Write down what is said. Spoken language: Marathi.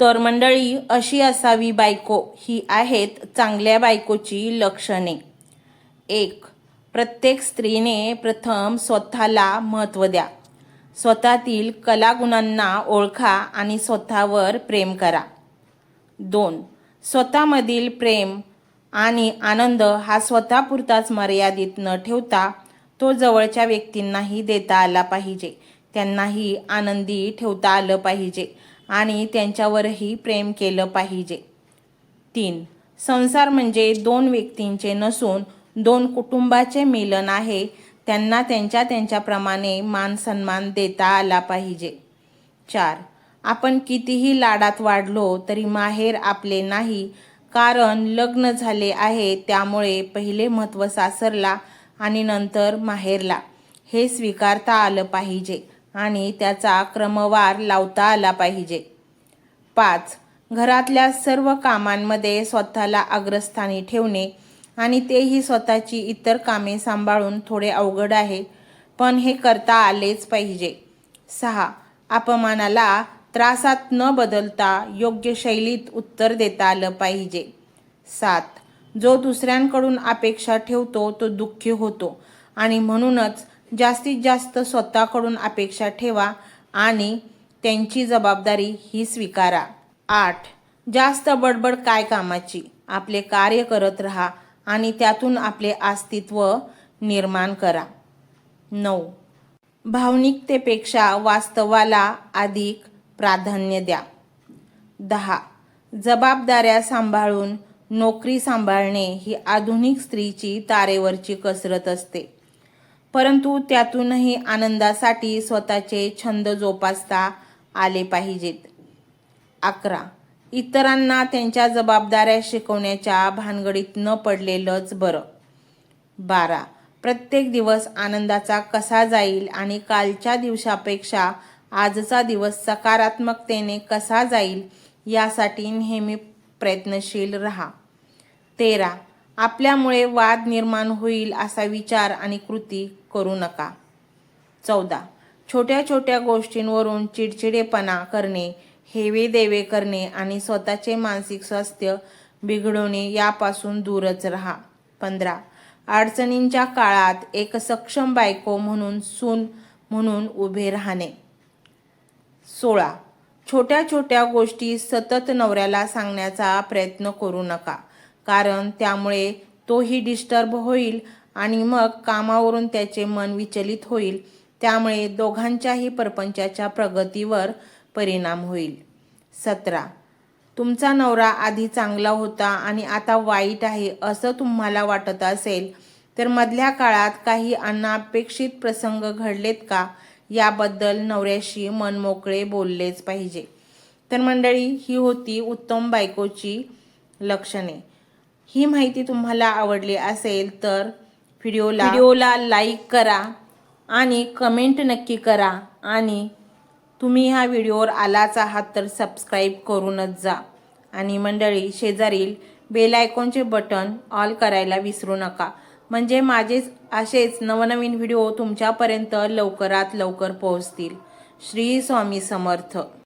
तर मंडळी, अशी असावी बायको ही आहेत चांगल्या बायकोची लक्षणे. 1. प्रत्येक स्त्रीने प्रथम स्वतःला महत्त्व द्या. स्वतःतील कलागुणांना ओळखा आणि स्वतःवर प्रेम करा. 2. स्वतःमधील प्रेम आणि आनंद हा स्वतःपुरताच मर्यादित न ठेवता तो जवळच्या व्यक्तींनाही देता आला पाहिजे. त्यांनाही आनंदी ठेवता आलं पाहिजे आणि त्यांच्यावरही प्रेम केलं पाहिजे. 3. संसार म्हणजे 2 व्यक्तींचे नसून 2 कुटुंबाचे मिलन आहे. त्यांना त्यांच्या त्यांच्याप्रमाणे मान सन्मान देता आला पाहिजे. 4. आपण कितीही लाडात वाढलो तरी माहेर आपले नाही, कारण लग्न झाले आहे. त्यामुळे पहिले महत्त्व सासरला आणि नंतर माहेरला हे स्वीकारता आलं पाहिजे आणि त्याचा क्रमवार लावता आला पाहिजे. 5. घरातल्या सर्व कामांमध्ये स्वतःला अग्रस्थानी ठेवणे आणि तेही स्वतःची इतर कामे सांभाळून थोडे अवघड आहे, पण हे करता आलेच पाहिजे. 6. अपमानाला त्रासात न बदलता योग्य शैलीत उत्तर देता आलं पाहिजे. 7. जो दुसऱ्यांकडून अपेक्षा ठेवतो तो दुःखी होतो आणि म्हणूनच जास्तीत जास्त स्वतःकडून अपेक्षा ठेवा आणि त्यांची जबाबदारी ही स्वीकारा. 8. जास्त बडबड काय कामाची. आपले कार्य करत राहा आणि त्यातून आपले अस्तित्व निर्माण करा. 9. भावनिकतेपेक्षा वास्तवाला अधिक प्राधान्य द्या. 10. जबाबदाऱ्या सांभाळून नोकरी सांभाळणे ही आधुनिक स्त्रीची तारेवरची कसरत असते, परंतु त्यातूनही आनंदासाठी स्वतःचे छंद जोपासता आले पाहिजेत. 11. इतरांना त्यांच्या जबाबदाऱ्या शिकवण्याच्या भानगडीत न पडलेलंच बरं. 12. प्रत्येक दिवस आनंदाचा कसा जाईल आणि कालच्या दिवसापेक्षा आजचा दिवस सकारात्मकतेने कसा जाईल यासाठी नेहमी प्रयत्नशील राहा. 13. आपल्यामुळे वाद निर्माण होईल असा विचार आणि कृती करू नका. 14. छोट्या छोट्या गोष्टींवरून चिडचिडेपणा करणे, हेवे देवे करणे आणि स्वतःचे मानसिक स्वास्थ्य बिघडवणे यापासून दूरच राहा. 15. अडचणींच्या काळात एक सक्षम बायको म्हणून, सून म्हणून उभे राहणे. 16. छोट्या छोट्या गोष्टी सतत नवऱ्याला सांगण्याचा प्रयत्न करू नका, कारण त्यामुळे तोही डिस्टर्ब होईल आणि मग कामावरून त्याचे मन विचलित होईल. त्यामुळे दोघांच्याही परपंचाच्या प्रगतीवर परिणाम होईल. 17. तुमचा नवरा आधी चांगला होता आणि आता वाईट आहे असं तुम्हाला वाटत असेल तर मधल्या काळात काही अनपेक्षित प्रसंग घडलेत का याबद्दल नवऱ्याशी मनमोकळे बोललेच पाहिजे. तर मंडळी, ही होती उत्तम बायकोची लक्षणे. ही माहिती तुम्हाला आवडली असेल तर व्हिडिओला लाईक करा आणि कमेंट नक्की करा आणि तुम्ही ह्या व्हिडिओवर आलाच आहात तर सबस्क्राईब करूनच जा. आणि मंडळी, शेजारील बेल आयकॉनचे बटन ऑल करायला विसरू नका, म्हणजे माझेच असेच नवनवीन व्हिडिओ तुमच्यापर्यंत लवकरात लवकर पोहोचतील. श्री स्वामी समर्थ.